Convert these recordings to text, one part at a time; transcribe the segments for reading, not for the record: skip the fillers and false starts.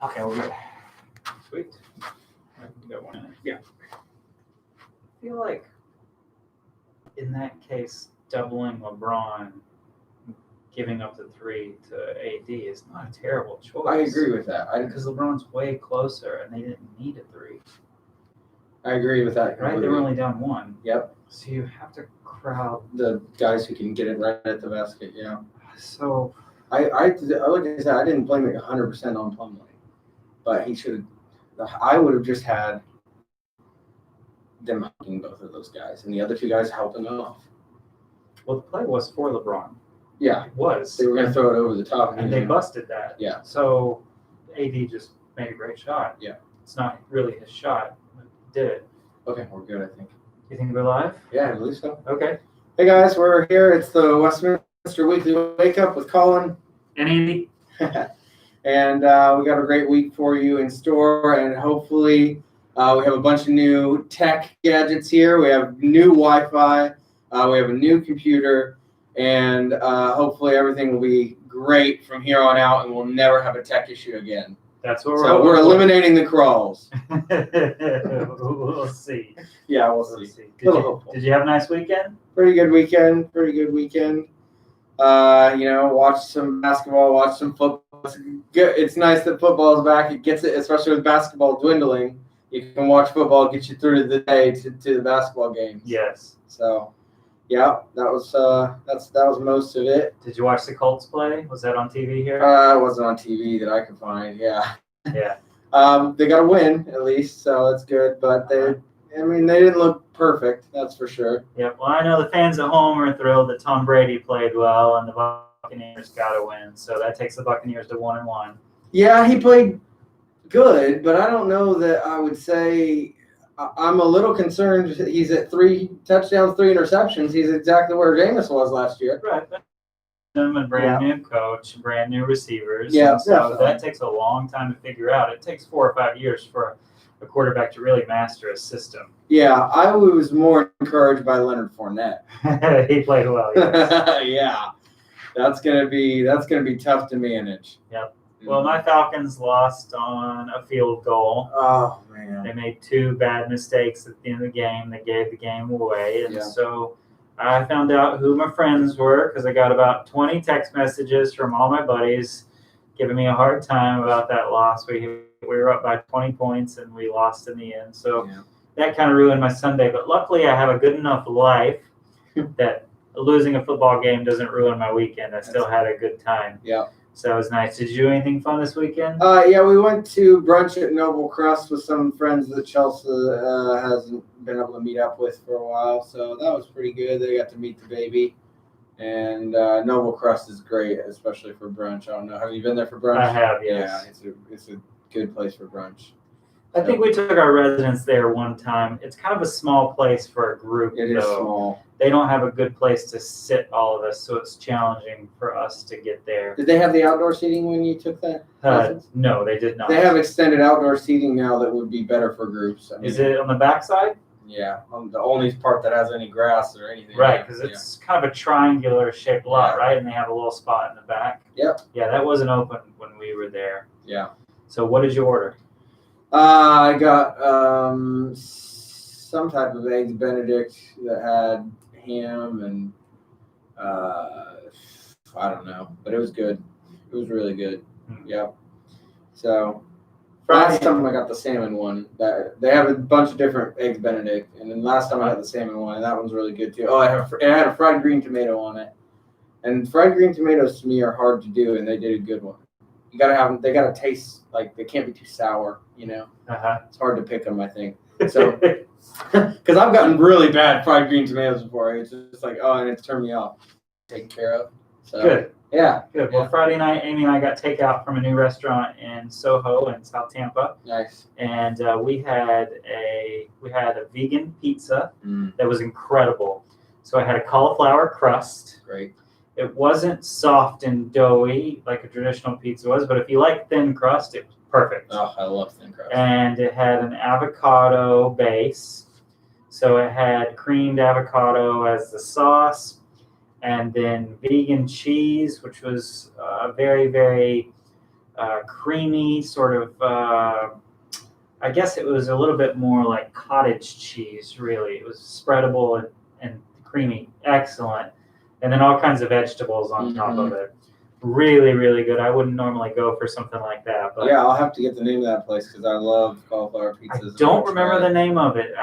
Okay, we're good. Sweet. You got 1 minute. Yeah. I feel like in that case, doubling LeBron, giving up the 3 to AD is not a terrible choice. I agree with that. Because LeBron's way closer, and they didn't need a 3. I agree with that. Right? They were only down 1. Yep. So you have to crowd the guys who can get it right at the basket. Yeah. So I like I said, I didn't blame it 100% on Plumlee, but he should have. I would have just had them helping both of those guys, and the other 2 guys helping off. Well, the play was for LeBron. Yeah, it was. They were going to throw it over the top, and they busted that. Yeah. So AD just made a great shot. Yeah. It's not really his shot, but he did it. Okay, we're good, I think. You think we're live? Yeah, I believe so. Okay. Hey guys, we're here. It's the Westminster Weekly Wake Up with Colin and Andy. And we got a great week for you in store, and hopefully we have a bunch of new tech gadgets here. We have new Wi-Fi. We have a new computer, and hopefully everything will be great from here on out, and we'll never have a tech issue again. That's what we're eliminating the crawls. We'll see. Yeah, we'll see. Did you have a nice weekend? Pretty good weekend. Watch some basketball, watch some football. It's nice that football is back. It gets it, especially with basketball dwindling. You can watch football, get you through to the day to the basketball games. Yes. So, yeah, that was most of it. Did you watch the Colts play? Was that on TV here? It wasn't on TV that I could find. Yeah. Yeah. They got a win at least, so that's good. But they didn't look perfect. That's for sure. Yeah. Well, I know the fans at home are thrilled that Tom Brady played well and the Buccaneers got a win. So that takes the Buccaneers to 1-1. Yeah, he played good, but I don't know that I would say. I'm a little concerned. He's at 3 touchdowns, 3 interceptions. He's exactly where Jameis was last year. Right. A brand new coach, brand new receivers. Yeah. So that takes a long time to figure out. It takes 4 or 5 years for a quarterback to really master a system. Yeah, I was more encouraged by Leonard Fournette. He played well. Yes. Yeah, that's gonna be tough to manage. Yep. Well, my Falcons lost on a field goal. Oh, man. They made 2 bad mistakes at the end of the game. They gave the game away. And so I found out who my friends were because I got about 20 text messages from all my buddies giving me a hard time about that loss. We were up by 20 points and we lost in the end. So that kind of ruined my Sunday. But luckily I have a good enough life that losing a football game doesn't ruin my weekend. I still had a good time. Yeah. So it was nice. Did you do anything fun this weekend? Yeah, we went to brunch at Noble Crust with some friends that Chelsea hasn't been able to meet up with for a while. So that was pretty good. They got to meet the baby. And Noble Crust is great, especially for brunch. I don't know. Have you been there for brunch? I have, yes. Yeah, it's a good place for brunch. I think we took our residents there one time. It's kind of a small place for a group. It is small. They don't have a good place to sit all of us, so it's challenging for us to get there. Did they have the outdoor seating when you took that? No, they did not. They have extended outdoor seating now that would be better for groups. Is it on the backside? Yeah, on the only part that has any grass or anything. Right, because it's kind of a triangular shaped lot, right? And they have a little spot in the back. Yep. Yeah, that wasn't open when we were there. Yeah. So what did you order? I got some type of eggs Benedict that had ham and I don't know, but it was good. It was really good. Yep. So last time I got the salmon one. They have a bunch of different eggs Benedict, and then last time I had the salmon one, and that one's really good too. Oh, it had a fried green tomato on it, and fried green tomatoes to me are hard to do, and they did a good one. You gotta have them. They gotta taste like they can't be too sour. It's hard to pick them, I think. So, because I've gotten really bad fried green tomatoes before, it's just like, and it's turned me off. Taken care of. So, good. Yeah. Good. Well, Friday night, Amy and I got takeout from a new restaurant in Soho in South Tampa. Nice. And we had a vegan pizza that was incredible. So I had a cauliflower crust. Great. It wasn't soft and doughy like a traditional pizza was, but if you like thin crust, it was perfect. Oh, I love thin crust. And it had an avocado base. So it had creamed avocado as the sauce, and then vegan cheese, which was very, very creamy sort of. I guess it was a little bit more like cottage cheese. Really, it was spreadable and creamy, excellent, and then all kinds of vegetables on top of it. Really, really good. I wouldn't normally go for something like that, but yeah, I'll have to get the name of that place because I love cauliflower pizzas. I don't remember the name of it.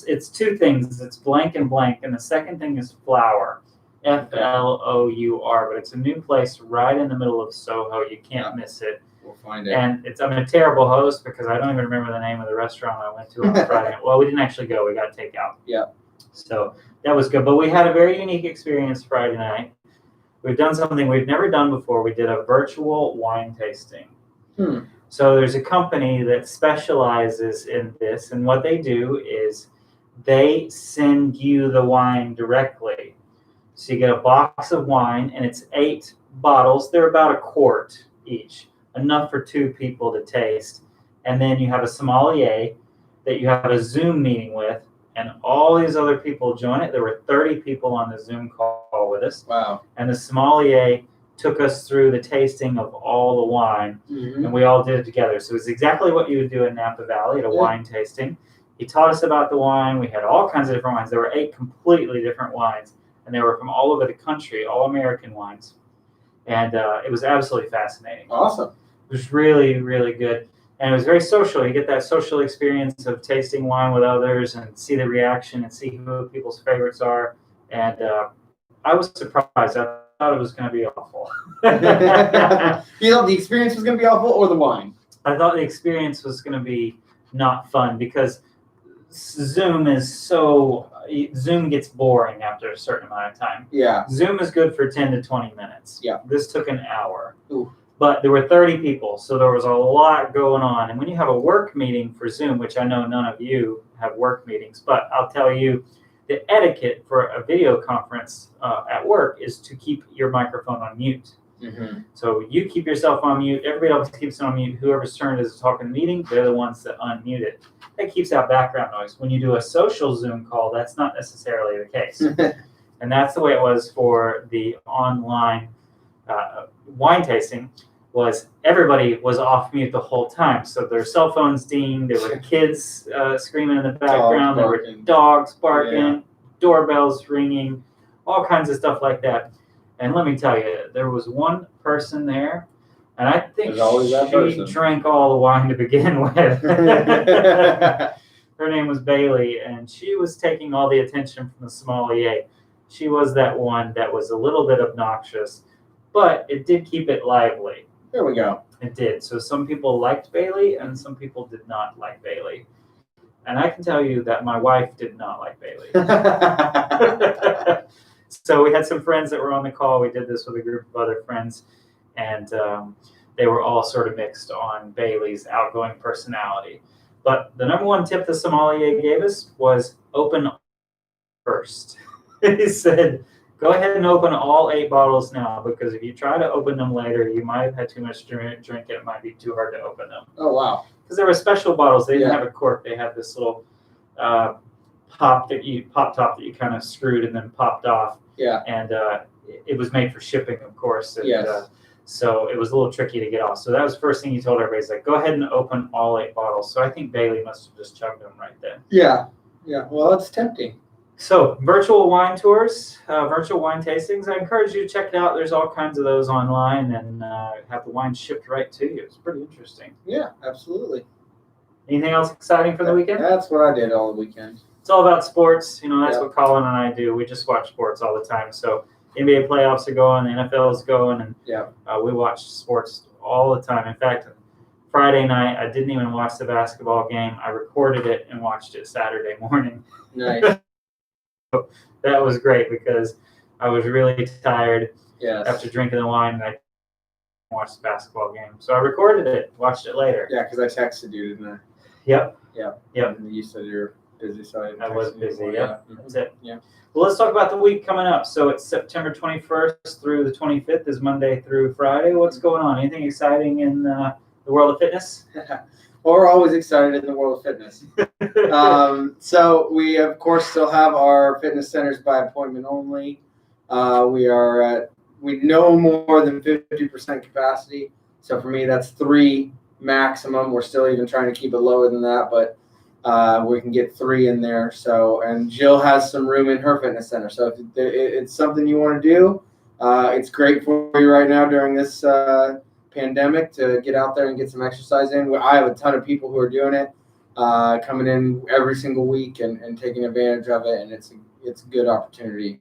It's two things. It's blank and blank, and the second thing is flour, Flour. But it's a new place right in the middle of Soho. You can't miss it. We'll find it. And I'm a terrible host because I don't even remember the name of the restaurant I went to on Friday. Well, we didn't actually go. We got takeout. Yeah. So that was good. But we had a very unique experience Friday night. We've done something we've never done before. We did a virtual wine tasting. So there's a company that specializes in this, and what they do is they send you the wine directly. So you get a box of wine, and it's 8 bottles. They're about a quart each, enough for 2 people to taste. And then you have a sommelier that you have a Zoom meeting with, and all these other people join it. There were 30 people on the Zoom call with us. Wow. And the sommelier took us through the tasting of all the wine, and we all did it together. So it's exactly what you would do in Napa Valley at a wine tasting. He taught us about the wine. We had all kinds of different wines. There were 8 completely different wines, and they were from all over the country, all American wines. And it was absolutely fascinating. Awesome. It was really, really good. And it was very social. You get that social experience of tasting wine with others and see the reaction and see who people's favorites are. And I was surprised. I thought it was going to be awful. You thought the experience was going to be awful or the wine? I thought the experience was going to be not fun because Zoom gets boring after a certain amount of time. Yeah. Zoom is good for 10 to 20 minutes. Yeah. This took an hour. Ooh. But there were 30 people, so there was a lot going on. And when you have a work meeting for Zoom, which I know none of you have work meetings, but I'll tell you, the etiquette for a video conference at work is to keep your microphone on mute. So you keep yourself on mute. Everybody else keeps it on mute. Whoever's turn it is to talk in the meeting, they're the ones that unmute it. That keeps out background noise. When you do a social Zoom call, that's not necessarily the case. And that's the way it was for the online wine tasting. Was everybody was off mute the whole time. So their cell phones dinged, there were kids screaming in the background, there were dogs barking, doorbells ringing, all kinds of stuff like that. And let me tell you, there was one person there, and I think she drank all the wine to begin with. Her name was Bailey, and she was taking all the attention from the sommelier. She was that one that was a little bit obnoxious, but it did keep it lively. There we go. It did. So some people liked Bailey and some people did not like Bailey. And I can tell you that my wife did not like Bailey. So we had some friends that were on the call. We did this with a group of other friends, and they were all sort of mixed on Bailey's outgoing personality. But the number one tip the sommelier gave us was open first. He said, go ahead and open all 8 bottles now, because if you try to open them later, you might have had too much to drink and it might be too hard to open them. Oh, wow. Because there were special bottles. They didn't have a cork. They had this little pop top that you kind of screwed and then popped off. Yeah. And it was made for shipping, of course. And, yes. So it was a little tricky to get off. So that was the first thing he told everybody. He's like, go ahead and open all 8 bottles. So I think Bailey must have just chugged them right then. Yeah. Yeah. Well, that's tempting. So virtual wine tours, virtual wine tastings. I encourage you to check it out. There's all kinds of those online, and have the wine shipped right to you. It's pretty interesting. Yeah, absolutely. Anything else exciting for the weekend? That's what I did all the weekend. It's all about sports. That's what Colin and I do. We just watch sports all the time. So NBA playoffs are going, the NFL is going, and we watch sports all the time. In fact, Friday night, I didn't even watch the basketball game. I recorded it and watched it Saturday morning. Nice. That was great because I was really tired after drinking the wine, and I watched the basketball game. So I recorded it, watched it later. Yeah, because I texted you, didn't I? Yep. And you said you're busy, so I was busy. Yep. That's it. Yeah. Well, let's talk about the week coming up. So it's September 21st through the 25th is Monday through Friday. What's going on? Anything exciting in the world of fitness? Well, we're always excited in the world of fitness. So we, of course, still have our fitness centers by appointment only. We are at no more than 50% capacity. So for me, that's 3 maximum. We're still even trying to keep it lower than that, but we can get 3 in there. So, and Jill has some room in her fitness center. So if it's something you want to do, it's great for you right now during this pandemic to get out there and get some exercise in. I have a ton of people who are doing it, coming in every single week and taking advantage of it, and it's a good opportunity.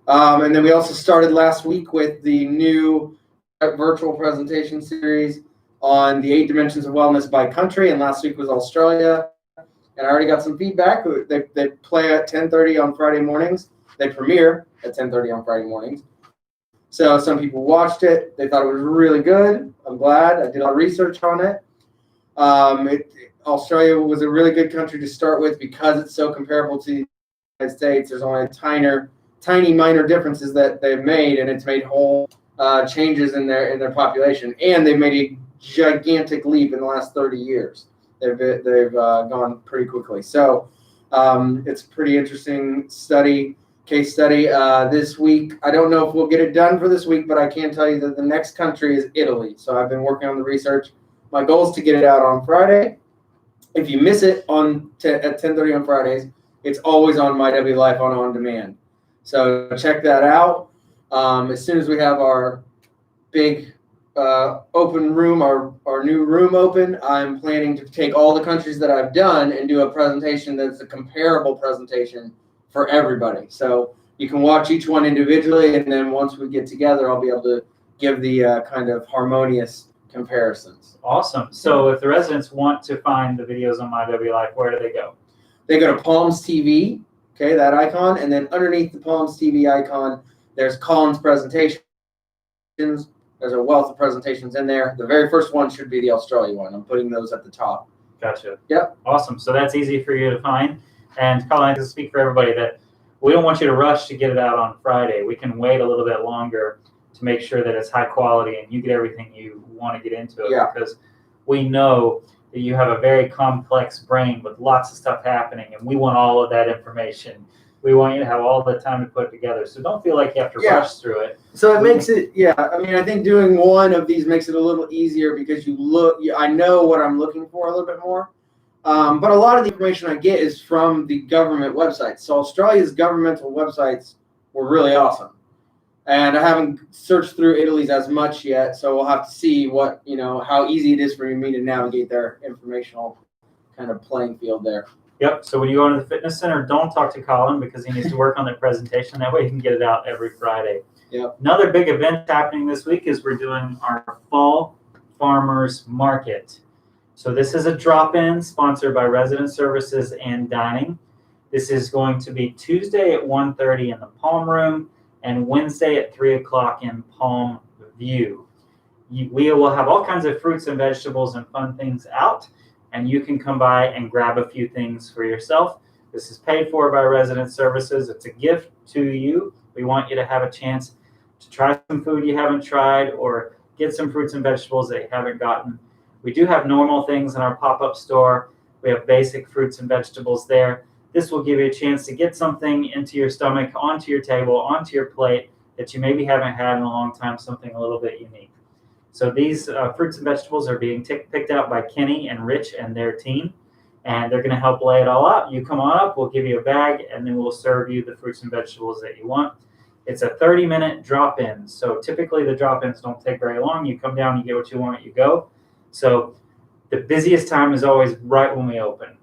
And then we also started last week with the new virtual presentation series on the 8 dimensions of wellness by country, and last week was Australia. And I already got some feedback. They play at 10:30 on Friday mornings. They premiere at 10:30 on Friday mornings. So some people watched it. They thought it was really good. I'm glad. I did a lot of research on it. Australia was a really good country to start with because it's so comparable to the United States. There's only tiny minor differences that they've made, and it's made whole changes in their population. And they've made a gigantic leap in the last 30 years. They've gone pretty quickly. So it's a pretty interesting case study. This week, I don't know if we'll get it done for this week, but I can tell you that the next country is Italy. So I've been working on the research. My goal is to get it out on Friday. If you miss it at 10:30 on Fridays, it's always on My W Life on demand. So check that out. As soon as we have our big open room, our new room open, I'm planning to take all the countries that I've done and do a presentation that's a comparable presentation for everybody. So you can watch each one individually, and then once we get together, I'll be able to give the kind of harmonious comparisons. Awesome. So if the residents want to find the videos on My W Life, where do they go? They go to Palms TV, okay, that icon, and then underneath the Palms TV icon, there's Colin's presentations. There's a wealth of presentations in there. The very first one should be the Australia one. I'm putting those at the top. Gotcha. Yep. Awesome. So that's easy for you to find. And Colin, I can speak for everybody that we don't want you to rush to get it out on Friday. We can wait a little bit longer to make sure that it's high quality and you get everything you want to get into it. Yeah. Because we know that you have a very complex brain with lots of stuff happening, and we want all of that information. We want you to have all the time to put it together. So don't feel like you have to rush through it. So it makes it, I mean, I think doing one of these makes it a little easier because I know what I'm looking for a little bit more. But a lot of the information I get is from the government websites. So Australia's governmental websites were really awesome. And I haven't searched through Italy's as much yet, so we'll have to see how easy it is for me to navigate their informational kind of playing field there. Yep. So when you go into the fitness center, don't talk to Colin because he needs to work on the presentation. That way he can get it out every Friday. Yep. Another big event happening this week is we're doing our Fall Farmers Market. So this is a drop-in sponsored by Resident Services and Dining. This is going to be Tuesday at 1:30 in the Palm Room and Wednesday at 3 o'clock in Palm View. We will have all kinds of fruits and vegetables and fun things out, and you can come by and grab a few things for yourself. This is paid for by Resident Services. It's a gift to you. We want you to have a chance to try some food you haven't tried or get some fruits and vegetables that you haven't gotten. We do have normal things in our pop-up store. We have basic fruits and vegetables there. This will give you a chance to get something into your stomach, onto your table, onto your plate that you maybe haven't had in a long time, something a little bit unique. So these fruits and vegetables are being picked out by Kenny and Rich and their team, and they're going to help lay it all out. You come on up, we'll give you a bag, and then we'll serve you the fruits and vegetables that you want. It's a 30-minute drop-in, so typically the drop-ins don't take very long. You come down, you get what you want, you go. So the busiest time is always right when we open.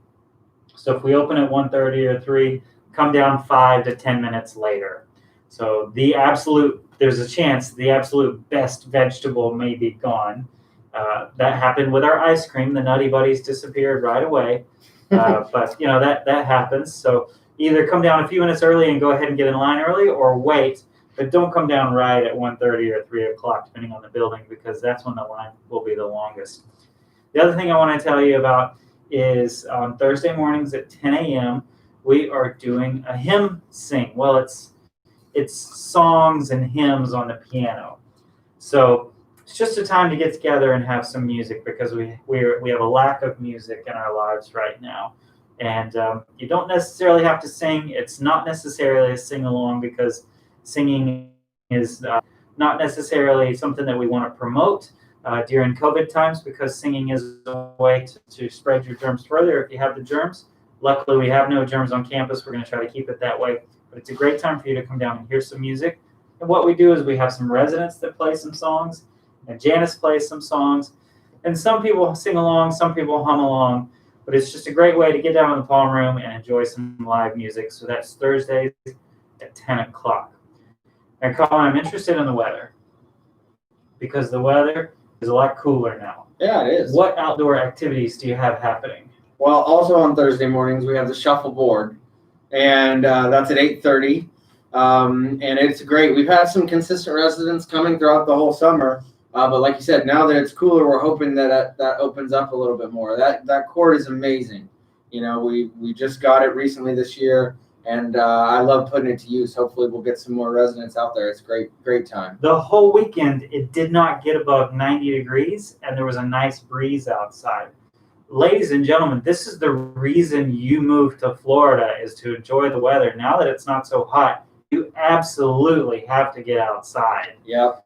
So if we open at 1:30 or 3, come down 5 to 10 minutes later. So there's a chance the absolute best vegetable may be gone. That happened with our ice cream. The Nutty Buddies disappeared right away. But that happens. So either come down a few minutes early and go ahead and get in line early, or wait, but don't come down right at 1:30 or 3 o'clock, depending on the building, because that's when the line will be the longest. The other thing I want to tell you about is on Thursday mornings at 10 a.m., we are doing a hymn sing. Well, it's songs and hymns on the piano. So it's just a time to get together and have some music, because we have a lack of music in our lives right now. And you don't necessarily have to sing. It's not necessarily a sing-along, because singing is not necessarily something that we want to promote during COVID times, because singing is a way to spread your germs further if you have the germs. Luckily, we have no germs on campus. We're going to try to keep it that way. But it's a great time for you to come down and hear some music. And what we do is we have some residents that play some songs, and Janice plays some songs. And some people sing along, some people hum along. But it's just a great way to get down in the Palm Room and enjoy some live music. So that's Thursdays at 10 o'clock. And Colin, I'm interested in the weather, because the weather is a lot cooler now. Yeah, it is. What outdoor activities do you have happening? Well, also on Thursday mornings, we have the shuffleboard, and that's at 8:30. And it's great. We've had some consistent residents coming throughout the whole summer. But like you said, now that it's cooler, we're hoping that opens up a little bit more. That court is amazing. You know, we just got it recently this year, and I love putting it to use. Hopefully we'll get some more residents out there. It's a great time. The whole weekend, it did not get above 90 degrees, and there was a nice breeze outside. Ladies and gentlemen, this is the reason you moved to Florida, is to enjoy the weather. Now that it's not so hot, you absolutely have to get outside. Yep.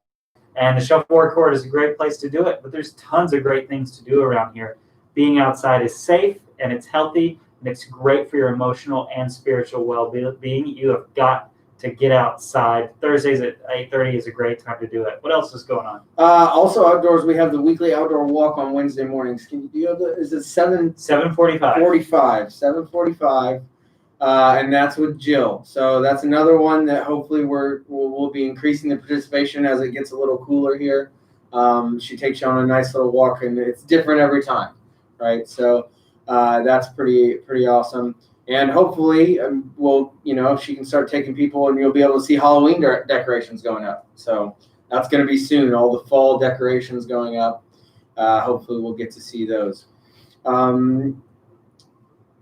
And the shuffleboard court is a great place to do it, but there's tons of great things to do around here. Being outside is safe, and it's healthy, and it's great for your emotional and spiritual well-being. You have got to get outside. Thursdays at 8:30 is a great time to do it. What else is going on? Also outdoors, we have the weekly outdoor walk on Wednesday mornings. Do you have is it 7:45? 7:45. And that's with Jill. So that's another one that hopefully we'll be increasing the participation as it gets a little cooler here. She takes you on a nice little walk, and it's different every time, right? So that's pretty awesome. And hopefully, she can start taking people, and you'll be able to see Halloween decorations going up. So that's going to be soon. All the fall decorations going up. Hopefully, we'll get to see those.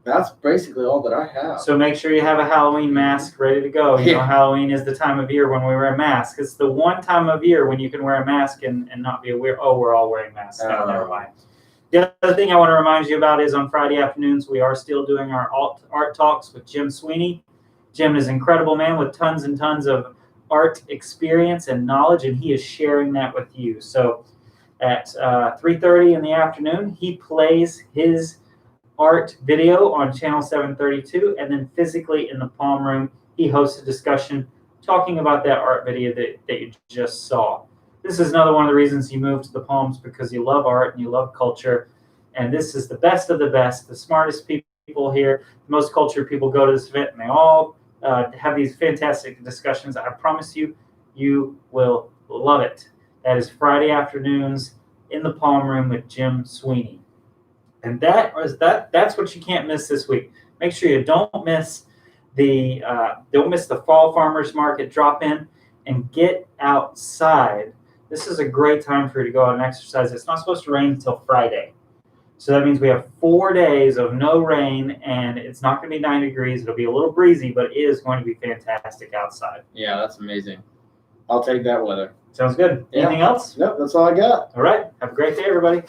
That's basically all that I have. So make sure you have a Halloween mask ready to go. You know, Halloween is the time of year when we wear masks. It's the one time of year when you can wear a mask and not be aware, we're all wearing masks. No, never mind. The other thing I want to remind you about is on Friday afternoons, we are still doing our art talks with Jim Sweeney. Jim is an incredible man with tons and tons of art experience and knowledge, and he is sharing that with you. So at 3:30 in the afternoon, he plays his art video on channel 732, and then physically in the Palm Room, he hosts a discussion talking about that art video that you just saw. This is another one of the reasons you moved to the Palms, because you love art and you love culture. And this is the best of the best, the smartest people here, the most cultured people go to this event, and they all have these fantastic discussions. I promise you, you will love it. That is Friday afternoons in the Palm Room with Jim Sweeney. And that's what you can't miss this week. Make sure you don't miss the Fall Farmers Market drop-in, and get outside. This is a great time for you to go out and exercise. It's not supposed to rain until Friday. So that means we have 4 days of no rain, and it's not going to be 90 degrees. It'll be a little breezy, but it is going to be fantastic outside. Yeah, that's amazing. I'll take that weather. Sounds good. Yeah. Anything else? Nope, that's all I got. All right. Have a great day, everybody.